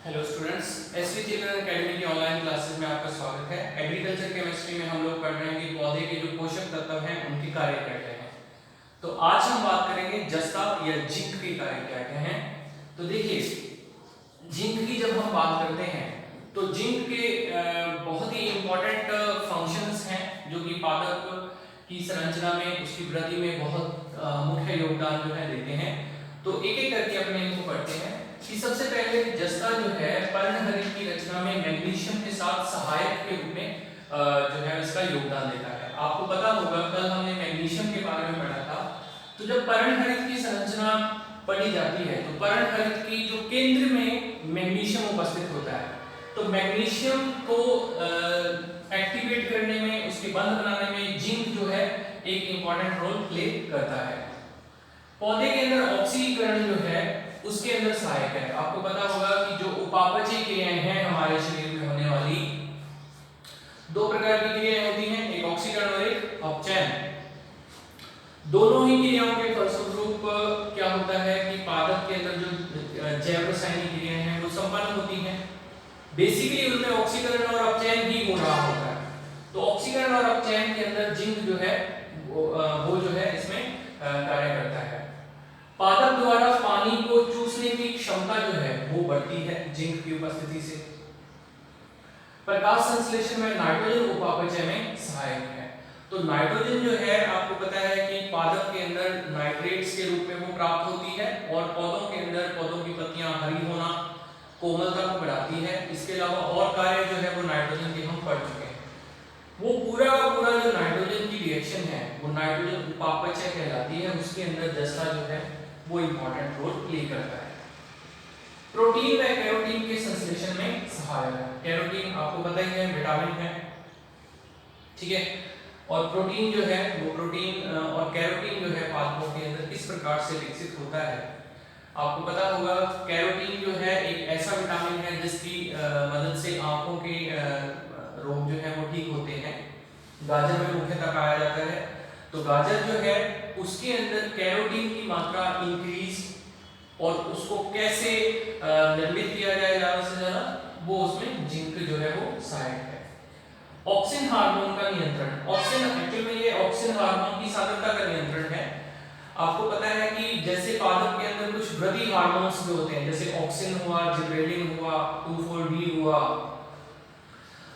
Hello students, SV children academy की online classes में आपका स्वागत है। एग्रीकल्चर केमिस्ट्री में हम लोग पढ़ रहे हैं कि पौधे के जो पोषक तत्व हैं उनके कार्य क्या क्या हैं। तो आज हम बात करेंगे जस्ता या जिंक के कार्य क्या क्या हैं। तो देखिए, जिंक की जब हम बात करते हैं तो जिंक के बहुत ही इंपॉर्टेंट फंक्शंस हैं जो कि पादप की संरचना में, उसकी वृद्धि में बहुत मुख्य योगदान जो है देते हैं। तो एक एक करके अपने इनको पढ़ते हैं कि सबसे पहले जस्ता जो है पर्णहरित की रचना में मैग्नीशियम के साथ सहायक के रूप में जो है इसका योगदान देता है। आपको पता होगा कल हमने मैग्नीशियम के बारे में पढ़ा था। तो जब पर्णहरित की संरचना पढ़ी जाती है तो पर्णहरित की जो केंद्र में मैग्नीशियम उपस्थित होता है, तो मैग्नीशियम को एक्टिवेट करने में, उसके बंध बनाने में जिंक जो है एक इंपॉर्टेंट रोल प्ले करता है। पौधे के अंदर ऑक्सीकरण जो है उसके अंदर सहायक है। आपको पता होगा कि जो उपापचय क्रियाएं हैं हमारे शरीर में होने वाली, दो प्रकार की क्रियाएं होती हैं, एक ऑक्सीकरण और एक अपचयन। दोनों ही क्रियाओं के फलस्वरूप क्या होता है कि पादप के अंदर जो जैव रासायनिक क्रियाएं हैं वो संपन्न होती हैं। बेसिकली उनमें ऑक्सीकरण और अपचयन ही हो रहा होता है। तो ऑक्सीकरण और अपचयन के अंदर जिंक जो है वो जो है इसमें कार्य करता है। पादप द्वारा पानी को चूसने की क्षमता जो है वो बढ़ती है जिंक की उपस्थिति से। प्रकाश संश्लेषण में नाइट्रोजन उपापचय में सहायक है। तो नाइट्रोजन जो है आपको पता है कि पादप के अंदर नाइट्रेट्स के रूप में वो प्राप्त होती है और पौधों के अंदर पौधों की पत्तियां हरी होना, कोमलता को बढ़ाती है। इसके अलावा और कार्य जो है वो नाइट्रोजन के हम पढ़ चुके हैं। वो पूरा का पूरा जो नाइट्रोजन की रिएक्शन है वो नाइट्रोजन उपापचय कहलाती है। उसके अंदर जस्ता जो है वो इंपॉर्टेंट रोल प्ले करता है। प्रोटीन व कैरोटीन के संश्लेषण में सहायक है। कैरोटीन आपको पता ही है विटामिन है, ठीक है। और प्रोटीन जो है वो प्रोटीन और कैरोटीन जो है पादपों के अंदर किस प्रकार से विकसित होता है आपको पता होगा। कैरोटीन जो है एक ऐसा विटामिन है जिसकी मदद से आंखों के रोग जो है वो ठीक होते हैं। गाजर में मुख्यतः पाया जाता है। तो गाजर जो है उसके अंदर कैरोटीन की मात्रा इंक्रीज, और उसको कैसे निर्मित किया जाए ज्यादा से ज्यादा, वो उसमें जिंक जो है वो सहायक है। ऑक्सिन हार्मोन का नियंत्रण, ऑक्सिन एक्चुअल में ये ऑक्सिन हार्मोन की सांद्रता का नियंत्रण है। आपको पता है कि जैसे पादप के अंदर कुछ वृद्धि हार्मोन्स जो होते हैं, जैसे ऑक्सिन हुआ, जिबरेलिन हुआ, 2,4-D हुआ,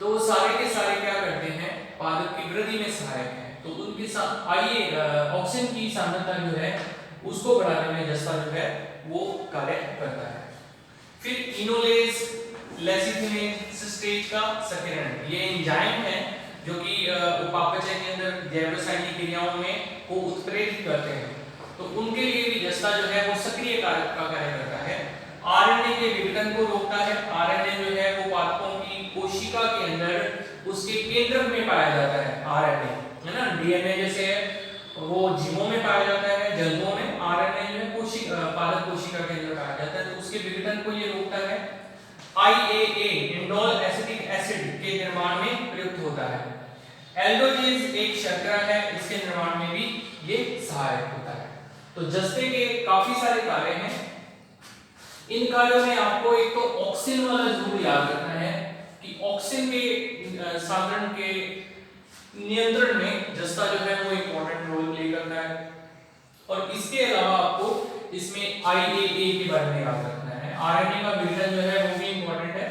तो वो सारे के सारे क्या करते हैं, पादप की वृद्धि में सहायक है। तो उनके साथ आइए ऑक्सीजन की सांद्रता जो है उसको बढ़ाने में जस्ता जो है वो कार्य करता है। फिर इनोलेज, लेसिथिनेज सिस्टेज का सक्रियण, ये एंजाइम है जो कि उपापचय के अंदर जैव रासायनिक क्रियाओं में को उत्प्रेरित करते हैं। तो उनके लिए भी जस्ता जो है वो सक्रिय कार्य का कार्य करता है। आरएनए के विघटन को रोकता है। आरएनए जो है वो पादपों की कोशिका के अंदर उसके केंद्रक में पाया जाता है। आरएनए है ना, डीएनए जैसे वो जीवों में पाया जाता है, जंतुओं में आरएनए जो है कोशिका, पादप कोशिका के अंदर पाया जाता है। तो उसके विघटन को ये रोकता है। आईएए इंडोल एसिटिक एसिड के निर्माण में प्रयुक्त होता है। एल्डोजेज एक शर्करा है, इसके निर्माण में भी ये सहायक होता है। तो जस्ते के काफी सारे कार्य हैं। इन कार्यों में आपको एक तो ऑक्सिन वाला जरूर याद रखना है कि ऑक्सिन के सांद्रण के नियंत्रण में जस्ता जो है वो इंपॉर्टेंट रोल प्ले करता है। और इसके अलावा आपको इसमें आईएए के बारे में याद रखना है। आरएनए का विघटन जो है वो भी इंपॉर्टेंट है।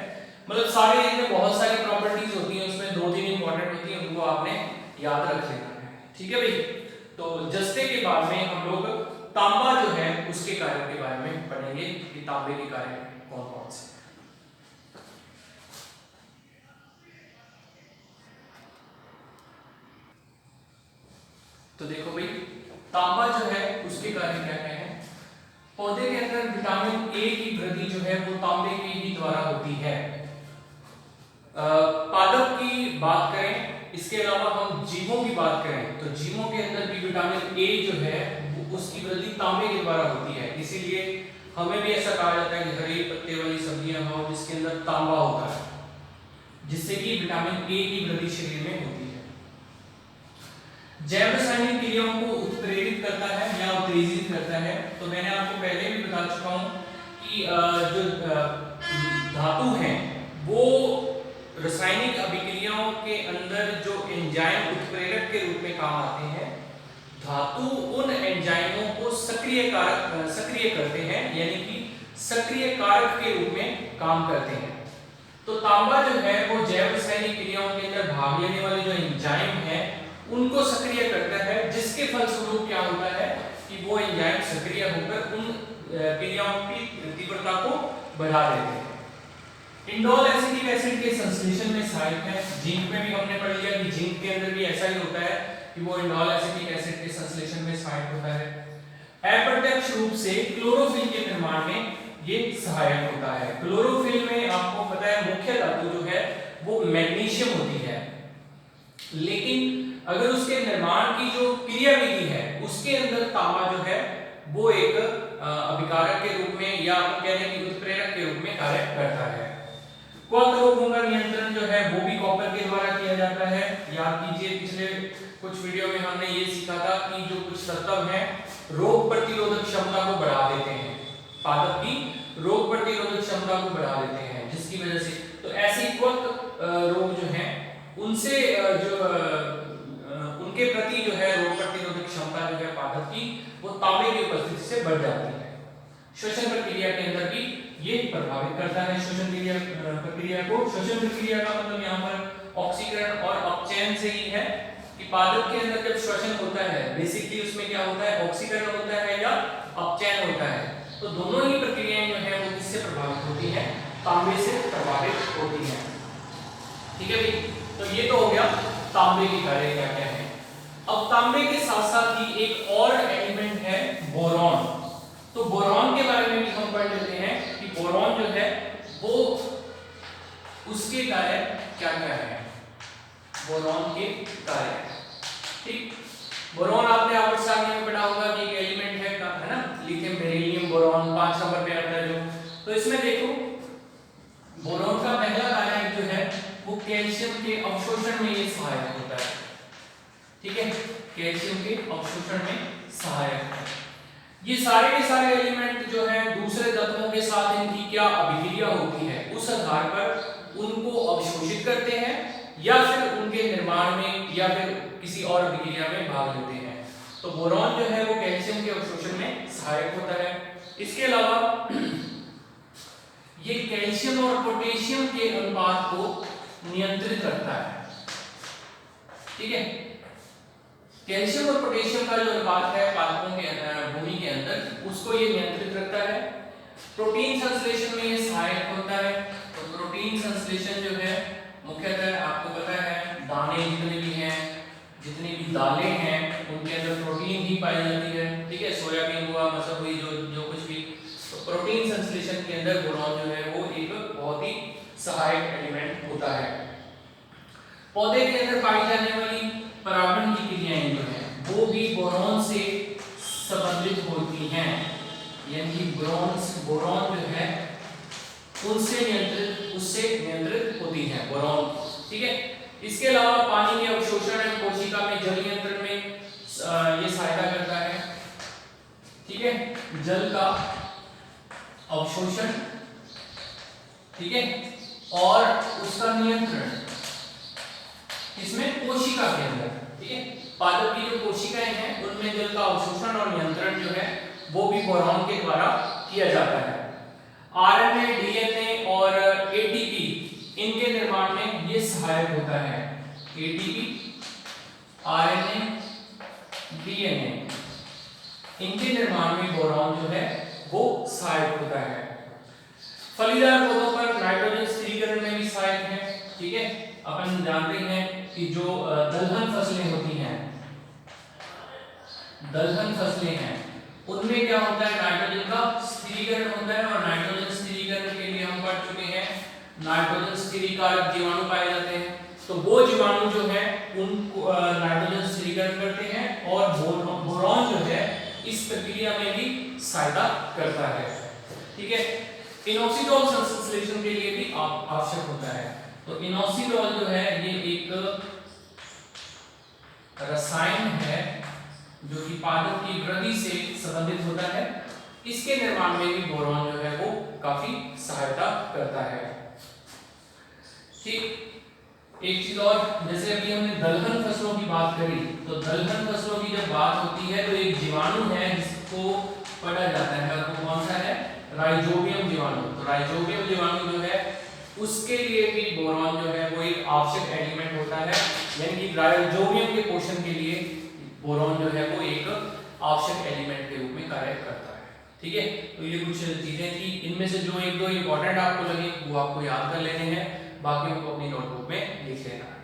मतलब सारे इनमें बहुत सारी प्रॉपर्टीज होती हैं, उसमें 2-3 इंपॉर्टेंट होती हैं, उनको आपने याद रख लेना है, ठीक है भाई। तो जस्ते के बाद में हम लोग तांबा जो है उसके कार्य के बारे में पढ़ेंगे कि तांबे के कार्य कौन कौन से। तो देखो भाई, तांबा जो है उसके कार्य क्या क्या है। पौधे के अंदर विटामिन ए की वृद्धि जो है वो तांबे के ही द्वारा होती है। पादप की बात करें, इसके अलावा हम जीवों की बात करें तो जीवों के अंदर भी विटामिन ए जो है उसकी वृद्धि तांबे के द्वारा होती है। इसीलिए हमें भी ऐसा कहा जाता है कि हरे पत्ते वाली सब्जियां खाओ जिसके अंदर तांबा होता है, जिससे कि विटामिन ए की वृद्धि शरीर में होती है। जैव रासायनिक क्रियाओं को उत्प्रेरित करता है या उत्तेजित करता है। तो मैंने आपको पहले भी बता चुका हूं कि जो धातु हैं वो रासायनिक अभिक्रियाओं के अंदर जो एंजाइम उत्प्रेरक के रूप में काम आते हैं, धातु उन एंजाइमों को सक्रिय करते हैं, यानी कि सक्रिय कारक के रूप में काम करते हैं। तो तांबा जो है वो जैव रासायनिक क्रियाओं के अंदर भाग लेने वाले जो एंजाइम हैं उनको सक्रिय करता है, जिसके फलस्वरूप क्या होता है कि वो एंजाइम सक्रिय होकर उन क्रियाओं की तीव्रता को बढ़ा देते हैं। इंडोल एसिटिक एसिड के संश्लेषण में सहायक है। जिंक में भी हमने पढ़ लिया कि जिंक के अंदर भी ऐसा ही होता है कि वो इंडोल एसिटिक एसिड के संश्लेषण में सहायक होता है। अप्रत्यक्ष रूप से क्लोरोफिल के निर्माण में ये सहायक होता है। क्लोरोफिल में आपको पता है मुख्य धातु जो है वो मैग्नीशियम होती है, लेकिन अगर उसके निर्माण की जो क्रियाविधि है उसके अंदर तांबा जो है वो एक अभिकारक के रूप में या आप कह लें कि उत्प्रेरक के रूप में कार्य करता है। क्वार्क रोगों का नियंत्रण जो है वो भी कॉपर के द्वारा किया जाता है। याद कीजिए पिछले कुछ वीडियो में हमने ये सीखा था कि जो कुछ तत्व हैं रोग प्रतिरोधक क्षमता को बढ़ा देते हैं, पादप की रोग प्रतिरोधक क्षमता को बढ़ा देते हैं, जिसकी वजह से तो ऐसे क्वार्क रोग जो हैं उनसे उनके प्रति जो है रोग प्रतिरोधक क्षमता जो है पादप की वो तांबे की उपस्थिति से बढ़ जाती है। श्वसन प्रक्रिया के अंदर भी ये प्रभावित करता है श्वसन प्रक्रिया को। श्वसन प्रक्रिया का मतलब यहाँ पर ऑक्सीकरण और अपचयन से ही है कि पादप के अंदर जब श्वसन होता है बेसिकली उसमें क्या होता है, ऑक्सीकरण होता है या अपचयन होता है। तो दोनों ही प्रक्रियाएं जो है वो किससे प्रभावित होती हैं, तांबे से प्रभावित होती हैं। ठीक है भाई, तो ये तो हो गया तांबे की कार्य क्या क्या है। अब तांबे के साथ साथ ही एक और एलिमेंट है बोरॉन। तो बोरॉन के बारे में भी हम पढ़ लेते हैं कि बोरॉन जो है वो उसके कार्य क्या क्या है, बोरॉन के कार्य। ठीक, बोरॉन आपने आवर्त सारणी में पढ़ा होगा कि एक एलिमेंट है ना, लिथियम बेरिलियम बोरॉन 5 नंबर पे आता है जो। तो इसमें देखो बोरॉन का पहला कार्य जो है वो कैल्शियम के अवशोषण में ये सहायक होता है। ठीक है, कैल्शियम के अवशोषण में सहायक है। ये सारे के सारे एलिमेंट जो है दूसरे तत्वों के साथ इनकी क्या अभिक्रिया होती है उस आधार पर उनको अवशोषित करते हैं या फिर उनके निर्माण में या फिर किसी और अभिक्रिया में भाग लेते हैं। तो बोरॉन जो है वो कैल्शियम के अवशोषण में सहायक होता है। इसके अलावा ये कैल्शियम और पोटेशियम के अनुपात को नियंत्रित करता है। ठीक है, कैल्शियम और पोटेशियम का जो अनुपात है पादपों के भूमि के अंदर उसको ये नियंत्रित रखता है। प्रोटीन संश्लेषण में ये सहायक होता है। तो प्रोटीन संश्लेषण जो है मुख्यतः आपको पता है दाने जितने भी हैं, जितनी भी दालें हैं उनके अंदर प्रोटीन ही पाई जाती है। ठीक है, सोयाबीन हुआ, मसर हुई, जो कुछ भी, तो प्रोटीन संश्लेषण के अंदर बोरॉन जो है वो एक बहुत ही सहायक एलिमेंट होता है। पौधे के अंदर पाई जाने वाली परागण की क्रियाएं जो है वो भी बोरॉन से संबंधित होती हैं, यानी बोरॉन जो है उससे नियंत्रित होती है बोरॉन। ठीक है, इसके अलावा पानी के अवशोषण एवं कोशिका में जल नियंत्रण में ये सहायता करता है। ठीक है, जल का अवशोषण, ठीक है, और उसका नियंत्रण इसमें कोशिका के अंदर। ठीक है, पादप की जो कोशिकाएं हैं उनमें जल का अवशोषण और नियंत्रण जो है वो भी बोरॉन के द्वारा किया जाता है। आरएनए, डीएनए और एटीपी इनके निर्माण में ये सहायक होता है। एटीपी, आरएनए, डीएनए इनके निर्माण में बोरॉन जो है वो सहायक होता है। फलीदार पौधों पर नाइट्रोजन स्थिरीकरण में भी सहायक है। ठीक है, अपन जानते हैं कि जो दलहन फसलें होती हैं, दलहन फसलें हैं उनमें क्या होता है, नाइट्रोजन का स्थिरीकरण होता है। और नाइट्रोजन स्थिरीकरण के लिए हम पढ़ चुके हैं नाइट्रोजन स्थिरीकारक जीवाणु पाए जाते हैं। तो वो जीवाणु जो है उनको नाइट्रोजन स्थिरीकरण करते हैं और बोरॉन जो है इस प्रक्रिया में भी सहायता करता है। ठीक है, इनॉक्सिडोल संश्लेषण के लिए भी आवश्यक होता है। तो इनॉक्सिडोल जो है ये एक रसायन है जो कि पादप की वृद्धि से संबंधित होता है। इसके निर्माण में भी बोरॉन जो है वो काफी सहायता करता है। ठीक, एक चीज और, जैसे अभी हमने दलहन फसलों की बात करी, तो दलहन फसलों की जब बात होती है तो एक जीवाणु है जिसको पढ़ा जाता है, वो कौन सा है, राइजोबियम जीवाणु। तो राइजोबियम जीवाणु जो है उसके लिए भी बोरॉन जो है वो एक आवश्यक एलिमेंट होता है, यानी कि राइजोबियम के पोषण के लिए बोरॉन जो है वो एक आवश्यक एलिमेंट के रूप में कार्य करता है। ठीक है, तो ये कुछ चीजें थी, इनमें से जो एक दो इंपॉर्टेंट आपको लगे वो आपको याद कर लेने हैं, बाकी को अपनी नोटबुक में लिख लेना है।